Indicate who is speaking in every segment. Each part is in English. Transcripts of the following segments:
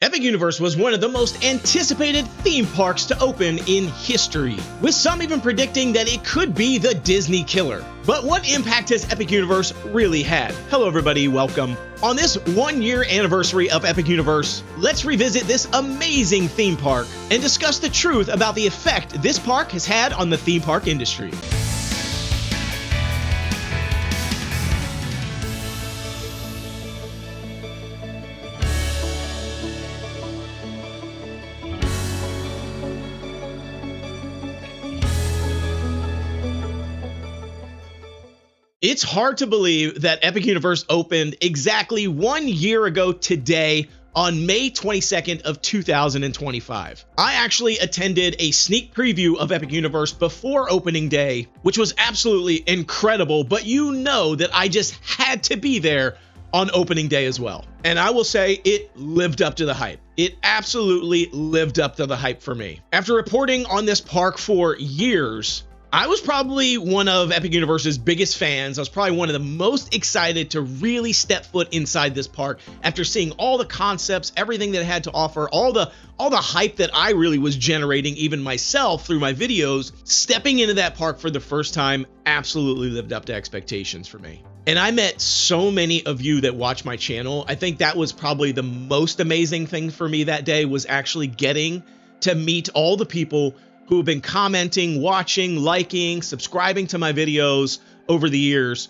Speaker 1: Epic Universe was one of the most anticipated theme parks to open in history, with some even predicting that it could be the Disney killer. But what impact has Epic Universe really had? Hello everybody, welcome. On this 1-year anniversary of Epic Universe, let's revisit this amazing theme park and discuss the truth about the effect this park has had on the theme park industry. It's hard to believe that Epic Universe opened exactly 1 year ago today on May 22nd of 2025. I actually attended a sneak preview of Epic Universe before opening day, which was absolutely incredible, but you know that I just had to be there on opening day as well. And I will say it lived up to the hype. It absolutely lived up to the hype for me. After reporting on this park for years, I was probably one of Epic Universe's biggest fans. I was probably one of the most excited to really step foot inside this park after seeing all the concepts, everything that it had to offer, all the hype that I really was generating even myself through my videos. Stepping into that park for the first time absolutely lived up to expectations for me. And I met so many of you that watch my channel. I think that was probably the most amazing thing for me that day, was actually getting to meet all the people who have been commenting, watching, liking, subscribing to my videos over the years.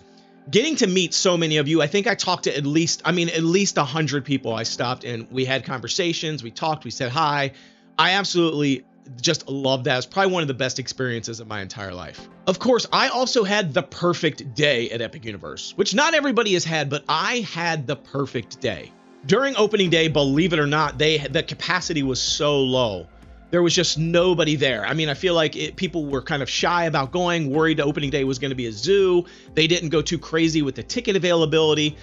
Speaker 1: Getting to meet so many of you. I think I talked to at least 100 people. I stopped and we had conversations, we talked, we said hi. I absolutely just loved that. It's probably one of the best experiences of my entire life. Of course, I also had the perfect day at Epic Universe, which not everybody has had, but I had the perfect day. During opening day, believe it or not, the capacity was so low. There was just nobody there. I mean, I feel like people were kind of shy about going, worried opening day was going to be a zoo. They didn't go too crazy with the ticket availability.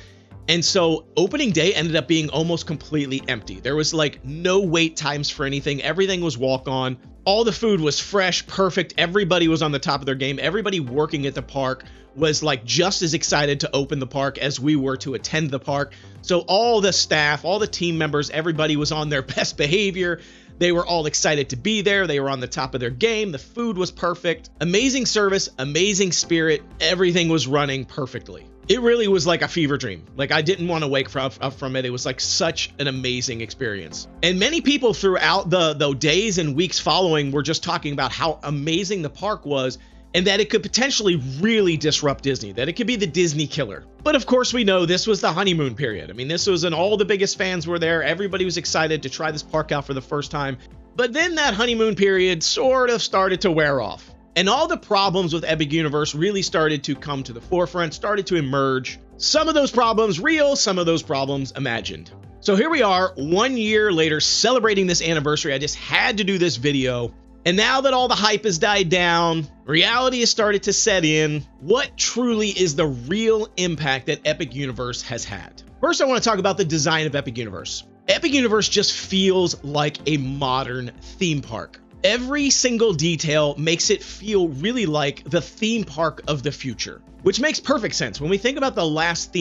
Speaker 1: And so opening day ended up being almost completely empty. There was like no wait times for anything. Everything was walk on. All the food was fresh, perfect. Everybody was on the top of their game. Everybody working at the park was like just as excited to open the park as we were to attend the park. So all the staff, all the team members, everybody was on their best behavior. They were all excited to be there. They were on the top of their game. The food was perfect. Amazing service, amazing spirit. Everything was running perfectly. It really was like a fever dream. Like, I didn't want to wake up from it. It was like such an amazing experience. And many people throughout the days and weeks following were just talking about how amazing the park was, and that it could potentially really disrupt Disney, that it could be the Disney killer. But of course, we know this was the honeymoon period. I mean, this was when all the biggest fans were there. Everybody was excited to try this park out for the first time. But then that honeymoon period sort of started to wear off. And all the problems with Epic Universe really started to come to the forefront, started to emerge. Some of those problems real, some of those problems imagined. So here we are, 1 year later, celebrating this anniversary. I just had to do this video. And now that all the hype has died down, reality has started to set in. What truly is the real impact that Epic Universe has had? First, I want to talk about the design of Epic Universe. Epic Universe just feels like a modern theme park. Every single detail makes it feel really like the theme park of the future, which makes perfect sense. When we think about the last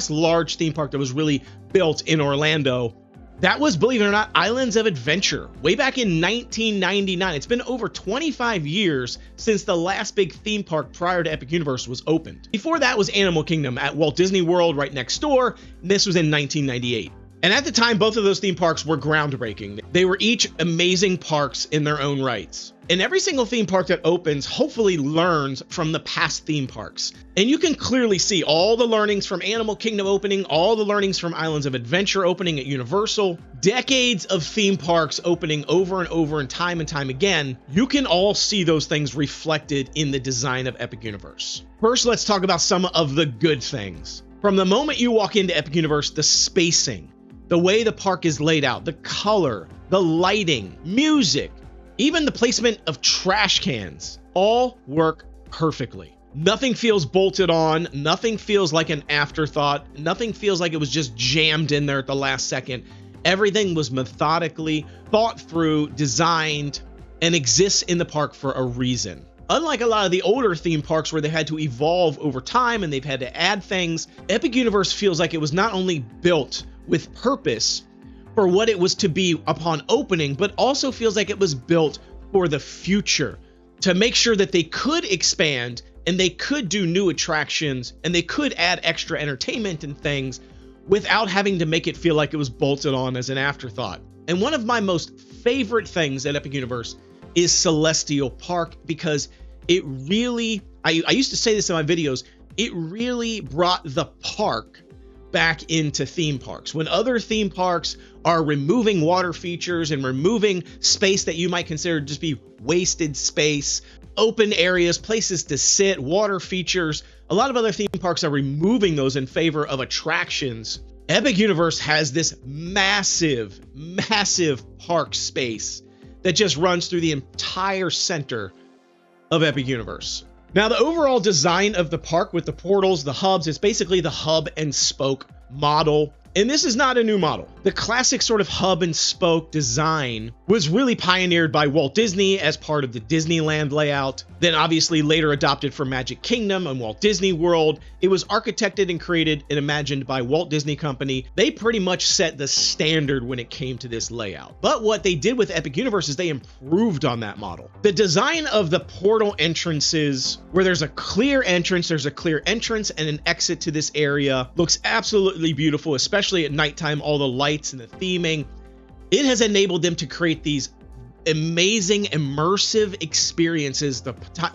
Speaker 1: large theme park that was really built in Orlando, that was, believe it or not, Islands of Adventure, way back in 1999. It's been over 25 years since the last big theme park prior to Epic Universe was opened. Before that was Animal Kingdom at Walt Disney World right next door. This was in 1998. And at the time, both of those theme parks were groundbreaking. They were each amazing parks in their own rights. And every single theme park that opens hopefully learns from the past theme parks. And you can clearly see all the learnings from Animal Kingdom opening, all the learnings from Islands of Adventure opening at Universal, decades of theme parks opening over and time again. You can all see those things reflected in the design of Epic Universe. First, let's talk about some of the good things. From the moment you walk into Epic Universe, the spacing, the way the park is laid out, the color, the lighting, music, even the placement of trash cans, all work perfectly. Nothing feels bolted on. Nothing feels like an afterthought. Nothing feels like it was just jammed in there at the last second. Everything was methodically thought through, designed, and exists in the park for a reason. Unlike a lot of the older theme parks where they had to evolve over time and they've had to add things, Epic Universe feels like it was not only built with purpose, for what it was to be upon opening, but also feels like it was built for the future to make sure that they could expand and they could do new attractions and they could add extra entertainment and things without having to make it feel like it was bolted on as an afterthought. And one of my most favorite things at Epic Universe is Celestial Park, because it really, I used to say this in my videos, it really brought the park back into theme parks. When other theme parks are removing water features and removing space that you might consider just be wasted space, open areas, places to sit, water features, a lot of other theme parks are removing those in favor of attractions. Epic Universe has this massive park space that just runs through the entire center of Epic Universe. Now, the overall design of the park with the portals, the hubs, is basically the hub and spoke model. And this is not a new model. The classic sort of hub and spoke design was really pioneered by Walt Disney as part of the Disneyland layout, then obviously later adopted for Magic Kingdom and Walt Disney World. It was architected and created and imagined by Walt Disney Company. They pretty much set the standard when it came to this layout. But what they did with Epic Universe is they improved on that model. The design of the portal entrances, where there's a clear entrance and an exit to this area, looks absolutely beautiful, especially at nighttime, all the lights and the theming. It has enabled them to create these amazing immersive experiences.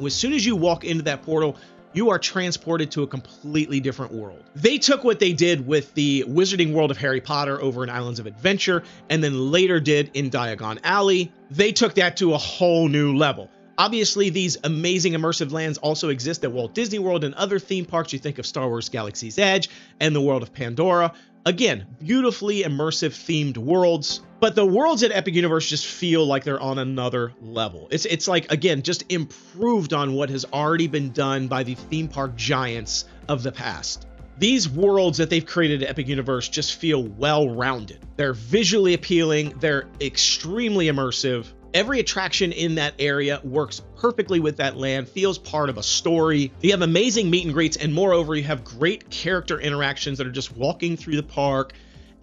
Speaker 1: As soon as you walk into that portal, you are transported to a completely different world. They took what they did with the Wizarding World of Harry Potter over in Islands of Adventure, and then later did in Diagon Alley. They took that to a whole new level. Obviously, these amazing immersive lands also exist at Walt Disney World and other theme parks. You think of Star Wars Galaxy's Edge and the World of Pandora. Again, beautifully immersive themed worlds, but the worlds at Epic Universe just feel like they're on another level. It's like, again, just improved on what has already been done by the theme park giants of the past. These worlds that they've created at Epic Universe just feel well-rounded. They're visually appealing, they're extremely immersive. Every attraction in that area works perfectly with that land, feels part of a story. You have amazing meet and greets, and moreover, you have great character interactions that are just walking through the park,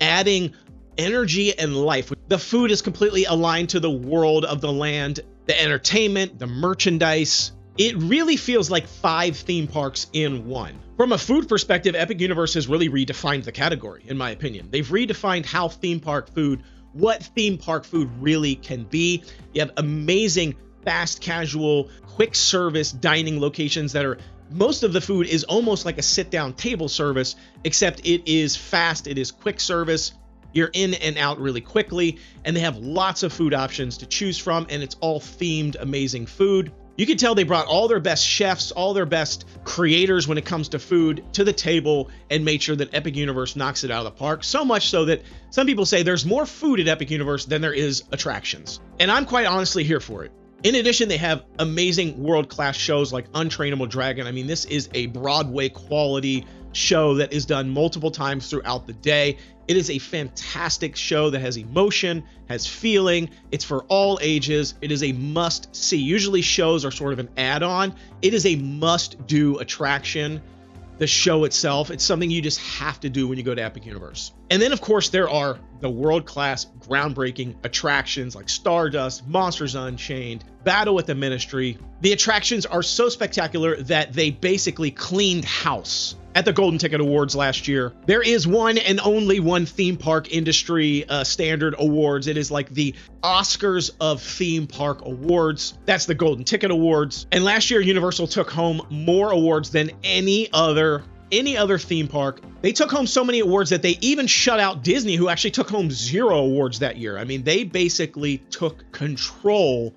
Speaker 1: adding energy and life. The food is completely aligned to the world of the land, the entertainment, the merchandise. It really feels like 5 theme parks in one. From a food perspective, Epic Universe has really redefined the category, in my opinion. They've redefined how theme park food, what theme park food really can be. You have amazing fast casual quick service dining locations that are, most of the food is almost like a sit down table service, except it is fast, it is quick service. You're in and out really quickly, and they have lots of food options to choose from, and it's all themed amazing food. You can tell they brought all their best chefs, all their best creators when it comes to food to the table and made sure that Epic Universe knocks it out of the park. So much so that some people say there's more food at Epic Universe than there is attractions. And I'm quite honestly here for it. In addition, they have amazing world-class shows like Untrainable Dragon. I mean, this is a Broadway quality show that is done multiple times throughout the day. It is a fantastic show that has emotion, has feeling. It's for all ages. It is a must-see. Usually shows are sort of an add-on. It is a must-do attraction. The show itself, it's something you just have to do when you go to Epic Universe. And then, of course, there are the world-class, groundbreaking attractions like Stardust, Monsters Unchained, Battle at the Ministry. The attractions are so spectacular that they basically cleaned house at the Golden Ticket Awards last year. There is one and only one theme park industry standard awards. It is like the Oscars of theme park awards. That's the Golden Ticket Awards. And last year, Universal took home more awards than any other theme park. They took home so many awards that they even shut out Disney, who actually took home 0 awards that year. I mean, they basically took control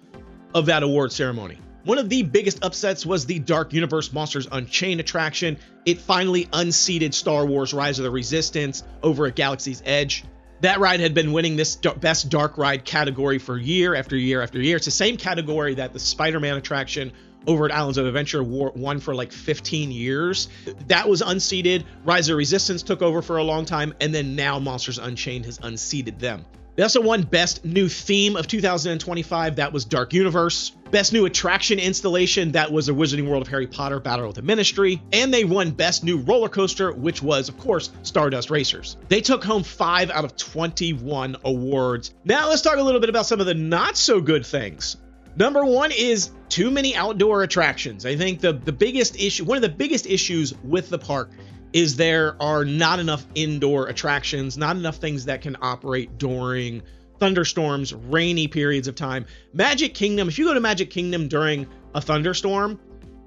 Speaker 1: of that award ceremony. One of the biggest upsets was the Dark Universe Monsters Unchained attraction. It finally unseated Star Wars Rise of the Resistance over at Galaxy's Edge. That ride had been winning this best dark ride category for year after year after year. It's the same category that the Spider-Man attraction over at Islands of Adventure won for like 15 years. That was unseated. Rise of the Resistance took over for a long time, and then now Monsters Unchained has unseated them. They also won Best New Theme of 2025. That was Dark Universe. Best New Attraction Installation. That was The Wizarding World of Harry Potter Battle of the Ministry. And they won Best New Roller Coaster, which was, of course, Stardust Racers. They took home 5 out of 21 awards. Now let's talk a little bit about some of the not so good things. Number one is too many outdoor attractions. I think the biggest issue, one of the biggest issues with the park is there are not enough indoor attractions, not enough things that can operate during thunderstorms, rainy periods of time. Magic Kingdom, if you go to Magic Kingdom during a thunderstorm,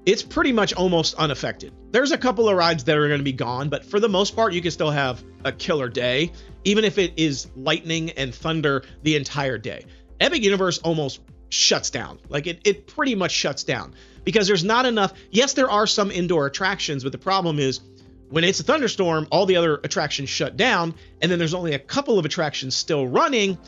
Speaker 1: it's pretty much almost unaffected. There's a couple of rides that are going to be gone, but for the most part, you can still have a killer day, even if it is lightning and thunder the entire day. Epic Universe almost shuts down. Like it pretty much shuts down because there's not enough. Yes, there are some indoor attractions, but the problem is when it's a thunderstorm, all the other attractions shut down, and then there's only a couple of attractions still running.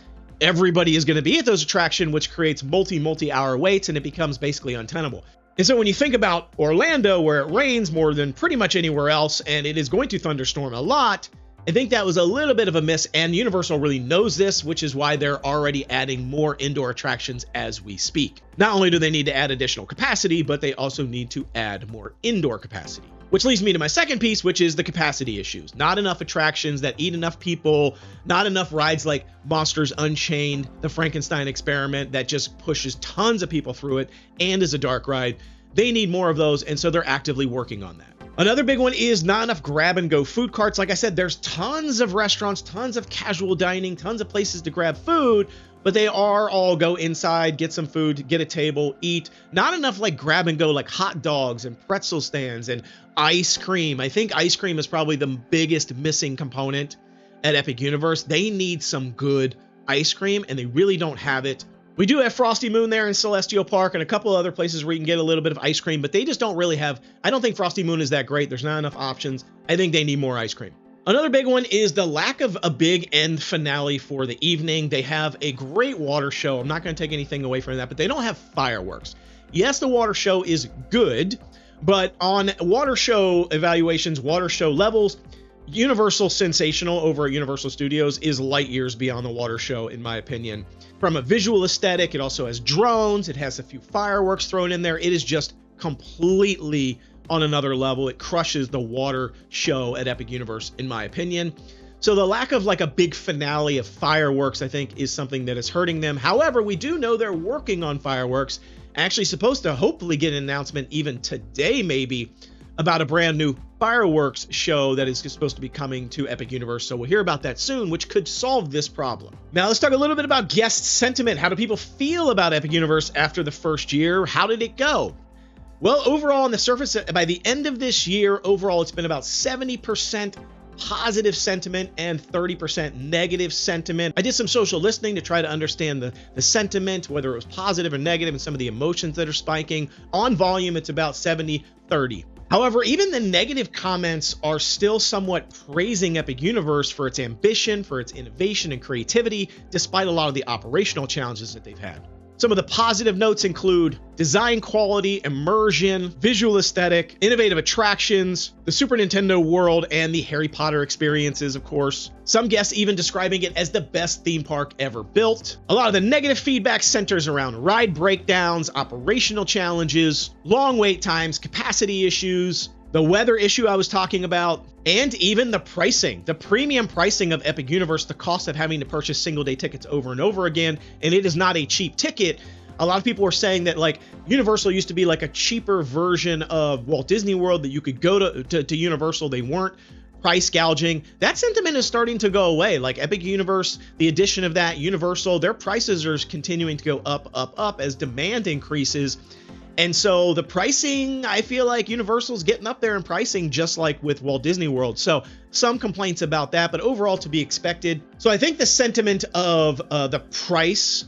Speaker 1: Everybody is going to be at those attractions, which creates multi-hour waits, and it becomes basically untenable. And so when you think about Orlando, where it rains more than pretty much anywhere else, and it is going to thunderstorm a lot, I think that was a little bit of a miss, and Universal really knows this, which is why they're already adding more indoor attractions as we speak. Not only do they need to add additional capacity, but they also need to add more indoor capacity. Which leads me to my second piece, which is the capacity issues. Not enough attractions that eat enough people, not enough rides like Monsters Unchained, the Frankenstein Experiment that just pushes tons of people through it and is a dark ride. They need more of those, and so they're actively working on that. Another big one is not enough grab-and-go food carts. Like I said, there's tons of restaurants, tons of casual dining, tons of places to grab food, but they are all go inside, get some food, get a table, eat. Not enough like grab-and-go like hot dogs and pretzel stands and ice cream. I think ice cream is probably the biggest missing component at Epic Universe. They need some good ice cream, and they really don't have it. We do have Frosty Moon there in Celestial Park and a couple other places where you can get a little bit of ice cream, but they just don't really have, I don't think Frosty Moon is that great. There's not enough options. I think they need more ice cream. Another big one is the lack of a big end finale for the evening. They have a great water show. I'm not going to take anything away from that, but they don't have fireworks. Yes, the water show is good, but on water show evaluations, water show levels, Universal Sensational over at Universal Studios is light years beyond the water show, in my opinion. From a visual aesthetic, it also has drones. It has a few fireworks thrown in there. It is just completely on another level. It crushes the water show at Epic Universe, in my opinion. So the lack of like a big finale of fireworks, I think, is something that is hurting them. However, we do know they're working on fireworks. Actually supposed to hopefully get an announcement even today, maybe, about a brand new fireworks show that is supposed to be coming to Epic Universe. So we'll hear about that soon, which could solve this problem. Now let's talk a little bit about guest sentiment. How do people feel about Epic Universe after the first year? How did it go? Well, overall on the surface, by the end of this year, overall, it's been about 70% positive sentiment and 30% negative sentiment. I did some social listening to try to understand the sentiment, whether it was positive or negative, and some of the emotions that are spiking. On volume, it's about 70-30. However, even the negative comments are still somewhat praising Epic Universe for its ambition, for its innovation and creativity, despite a lot of the operational challenges that they've had. Some of the positive notes include design quality, immersion, visual aesthetic, innovative attractions, the Super Nintendo world, and the Harry Potter experiences, of course. Some guests even describing it as the best theme park ever built. A lot of the negative feedback centers around ride breakdowns, operational challenges, long wait times, capacity issues, the weather issue I was talking about, and even the pricing, the premium pricing of Epic Universe, the cost of having to purchase single-day tickets over and over again, and it is not a cheap ticket. A lot of people were saying that like Universal used to be like a cheaper version of Walt Disney World, that you could go to Universal. They weren't price gouging. That sentiment is starting to go away. Like Epic Universe, the addition of that, Universal, their prices are continuing to go up as demand increases. And so the pricing, I feel like Universal's getting up there in pricing, just like with Walt Disney World. So some complaints about that, but overall to be expected. So I think the sentiment of the price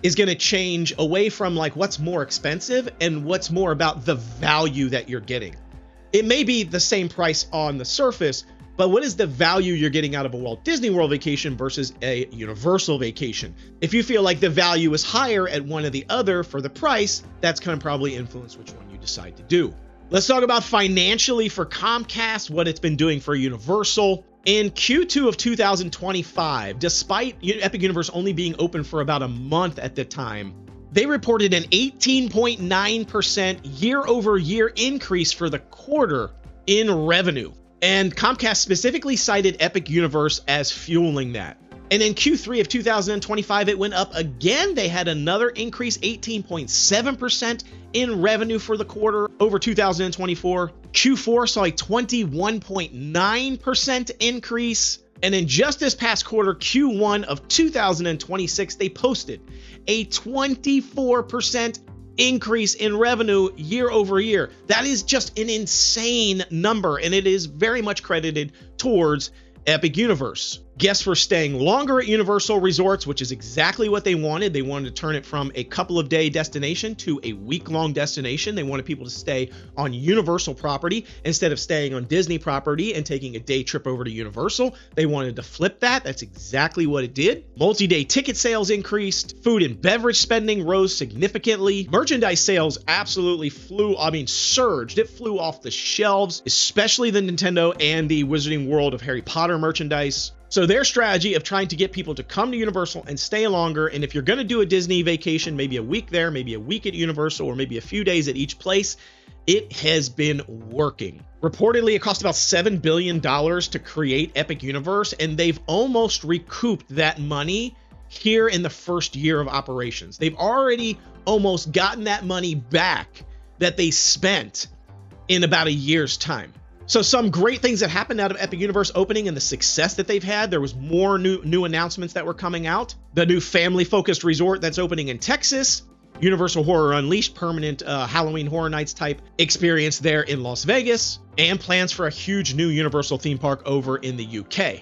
Speaker 1: is going to change away from like what's more expensive and what's more about the value that you're getting. It may be the same price on the surface, but what is the value you're getting out of a Walt Disney World vacation versus a Universal vacation? If you feel like the value is higher at one or the other for the price, that's going to probably influence which one you decide to do. Let's talk about financially for Comcast, what it's been doing for Universal. In Q2 of 2025, despite Epic Universe only being open for about a month at the time, they reported an 18.9% year-over-year increase for the quarter in revenue. And Comcast specifically cited Epic Universe as fueling that. And in Q3 of 2025, it went up again. They had another increase, 18.7% in revenue for the quarter over 2024. Q4 saw a 21.9% increase. And in just this past quarter, Q1 of 2026, they posted a 24% increase in revenue year over year. That is just an insane number, and it is very much credited towards Epic Universe. Guests were staying longer at Universal Resorts, which is exactly what they wanted. They wanted to turn it from a couple of day destination to a week-long destination. They wanted people to stay on Universal property instead of staying on Disney property and taking a day trip over to Universal. They wanted to flip that. That's exactly what it did. Multi-day ticket sales increased. Food and beverage spending rose significantly. Merchandise sales absolutely surged. It flew off the shelves, especially the Nintendo and the Wizarding World of Harry Potter merchandise. So their strategy of trying to get people to come to Universal and stay longer, and if you're going to do a Disney vacation, maybe a week there, maybe a week at Universal, or maybe a few days at each place, it has been working. Reportedly, it cost about $7 billion to create Epic Universe, and they've almost recouped that money here in the first year of operations. They've already almost gotten that money back that they spent in about a year's time. So some great things that happened out of Epic Universe opening and the success that they've had. There was more new announcements that were coming out. The new family-focused resort that's opening in Texas. Universal Horror Unleashed, permanent Halloween Horror Nights type experience there in Las Vegas. And plans for a huge new Universal theme park over in the UK.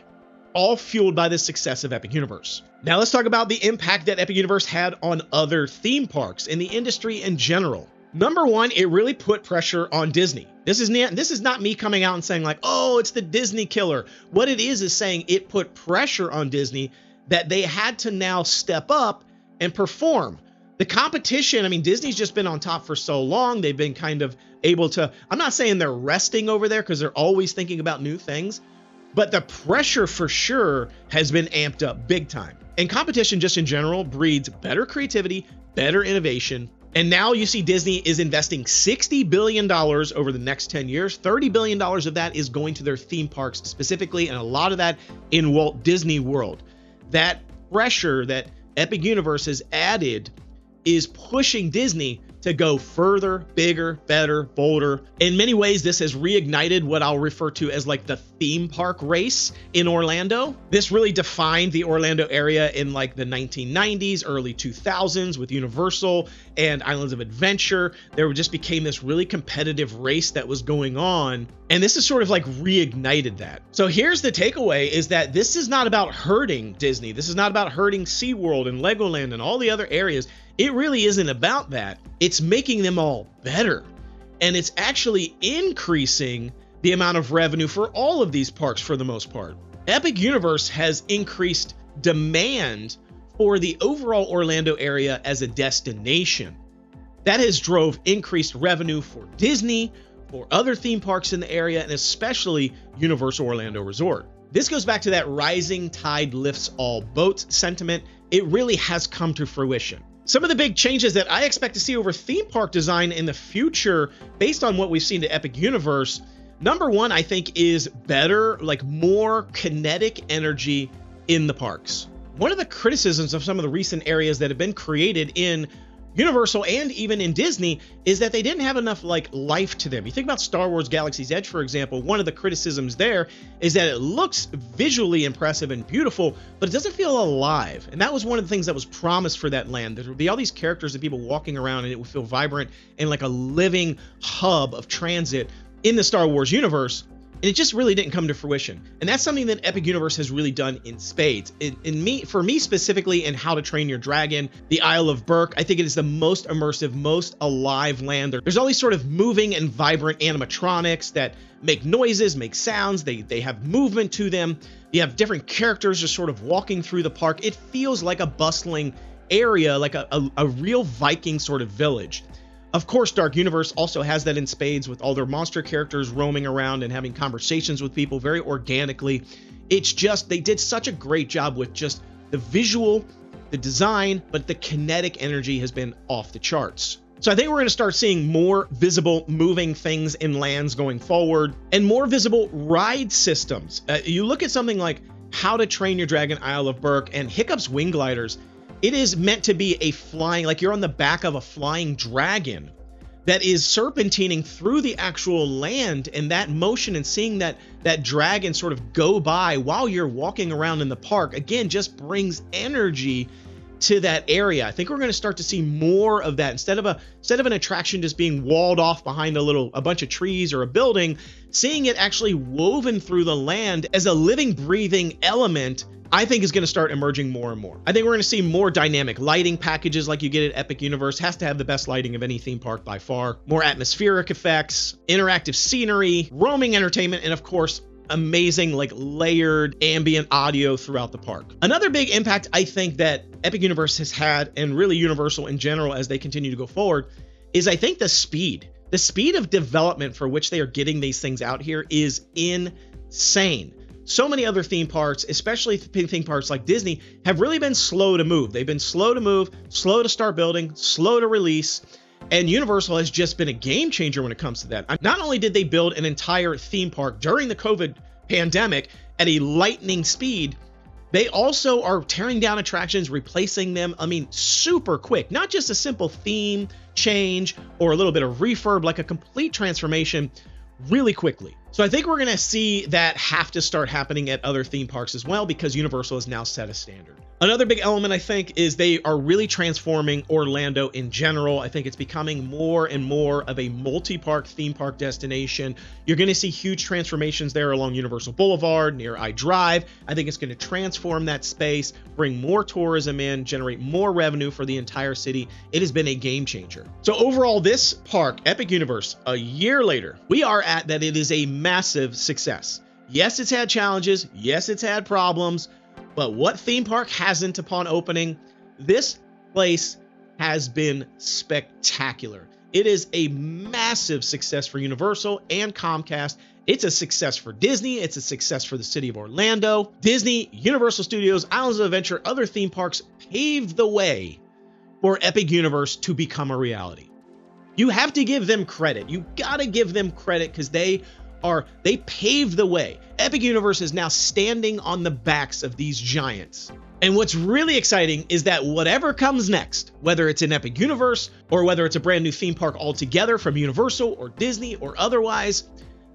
Speaker 1: All fueled by the success of Epic Universe. Now let's talk about the impact that Epic Universe had on other theme parks and the industry in general. Number one, it really put pressure on Disney. This is not me coming out and saying like, oh, it's the Disney killer. What it is saying it put pressure on Disney that they had to now step up and perform. The competition, I mean, Disney's just been on top for so long. They've been kind of able to, I'm not saying they're resting over there because they're always thinking about new things, but the pressure for sure has been amped up big time. And competition just in general breeds better creativity, better innovation. And now you see Disney is investing $60 billion over the next 10 years. $30 billion of that is going to their theme parks specifically, and a lot of that in Walt Disney World. That pressure that Epic Universe has added is pushing Disney to go further, bigger, better, bolder. In many ways, this has reignited what I'll refer to as like the theme park race in Orlando. This really defined the Orlando area in like the 1990s, early 2000s with Universal and Islands of Adventure. There just became this really competitive race that was going on. And this is sort of like reignited that. So here's the takeaway is that this is not about hurting Disney. This is not about hurting SeaWorld and Legoland and all the other areas. It really isn't about that. It's making them all better. And it's actually increasing the amount of revenue for all of these parks for the most part. Epic Universe has increased demand for the overall Orlando area as a destination. That has drove increased revenue for Disney, for other theme parks in the area, and especially Universal Orlando Resort. This goes back to that rising tide lifts all boats sentiment. It really has come to fruition. Some of the big changes that I expect to see over theme park design in the future, based on what we've seen to Epic Universe, number one, I think is better, like more kinetic energy in the parks. One of the criticisms of some of the recent areas that have been created in Universal and even in Disney is that they didn't have enough like life to them. You think about Star Wars Galaxy's Edge, for example, one of the criticisms there is that it looks visually impressive and beautiful, but it doesn't feel alive. And that was one of the things that was promised for that land. There would be all these characters and people walking around and it would feel vibrant and like a living hub of transit in the Star Wars universe. And it just really didn't come to fruition. And that's something that Epic Universe has really done in spades. For me specifically, in How to Train Your Dragon, the Isle of Berk, I think it is the most immersive, most alive land. There's all these sort of moving and vibrant animatronics that make noises, make sounds. They have movement to them. You have different characters just sort of walking through the park. It feels like a bustling area, like a real Viking sort of village. Of course, Dark Universe also has that in spades with all their monster characters roaming around and having conversations with people very organically. It's just, they did such a great job with just the visual, the design, but the kinetic energy has been off the charts. So I think we're going to start seeing more visible moving things in lands going forward and more visible ride systems. You look at something like How to Train Your Dragon Isle of Berk and Hiccup's Wing Gliders. It is meant to be a flying, like you're on the back of a flying dragon that is serpentining through the actual land, and that motion and seeing that dragon sort of go by while you're walking around in the park, again, just brings energy to that area. I think we're going to start to see more of that instead of an attraction just being walled off behind a bunch of trees or a building, seeing it actually woven through the land as a living, breathing element. I think is going to start emerging more and more. I think we're going to see more dynamic lighting packages like you get at Epic Universe. Has to have the best lighting of any theme park by far. More atmospheric effects, interactive scenery, roaming entertainment, and of course, amazing like layered ambient audio throughout the park. Another big impact I think that Epic Universe has had, and really Universal in general as they continue to go forward, is I think the speed of development for which they are getting these things out here is insane. So many other theme parks, especially theme parks like Disney, have really been slow to move. They've been slow to move, slow to start building, slow to release. And Universal has just been a game changer when it comes to that. Not only did they build an entire theme park during the COVID pandemic at a lightning speed, they also are tearing down attractions, replacing them, I mean, super quick. Not just a simple theme change or a little bit of refurb, like a complete transformation really quickly. So I think we're going to see that have to start happening at other theme parks as well, because Universal has now set a standard. Another big element, I think, is they are really transforming Orlando in general. I think it's becoming more and more of a multi-park theme park destination. You're going to see huge transformations there along Universal Boulevard, near iDrive. I think it's going to transform that space, bring more tourism in, generate more revenue for the entire city. It has been a game changer. So overall, this park, Epic Universe, a year later, we are at that it is a massive success. Yes, it's had challenges. Yes, it's had problems. But what theme park hasn't upon opening? This place has been spectacular. It is a massive success for Universal and Comcast. It's a success for Disney. It's a success for the city of Orlando. Disney, Universal Studios, Islands of Adventure, other theme parks paved the way for Epic Universe to become a reality. You have to give them credit. You gotta give them credit because they paved the way. Epic Universe is now standing on the backs of these giants. And what's really exciting is that whatever comes next, whether it's an Epic Universe or whether it's a brand new theme park altogether from Universal or Disney or otherwise,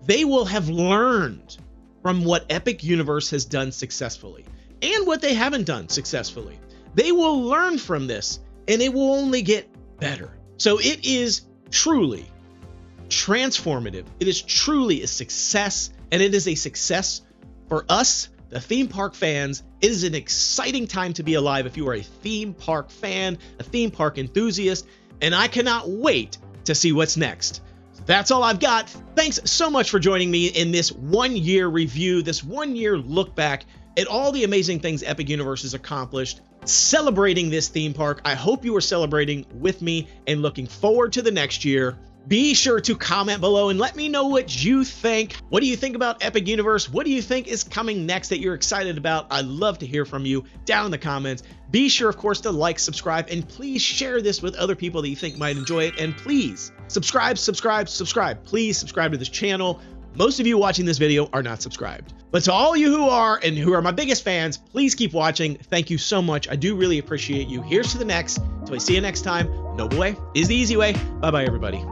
Speaker 1: they will have learned from what Epic Universe has done successfully and what they haven't done successfully. They will learn from this and it will only get better. So it is truly transformative. It is truly a success, and it is a success for us, the theme park fans. It is an exciting time to be alive if you are a theme park fan, a theme park enthusiast, and I cannot wait to see what's next. So that's all I've got. Thanks so much for joining me in this 1 year review, this 1 year look back at all the amazing things Epic Universe has accomplished, celebrating this theme park. I hope you are celebrating with me and looking forward to the next year. Be sure to comment below and let me know what you think. What do you think about Epic Universe? What do you think is coming next that you're excited about? I'd love to hear from you down in the comments. Be sure, of course, to like, subscribe, and please share this with other people that you think might enjoy it. And please subscribe. Please subscribe to this channel. Most of you watching this video are not subscribed. But to all you who are and who are my biggest fans, please keep watching. Thank you so much. I do really appreciate you. Here's to the next. Till I see you next time. Noble way is the easy way. Bye-bye, everybody.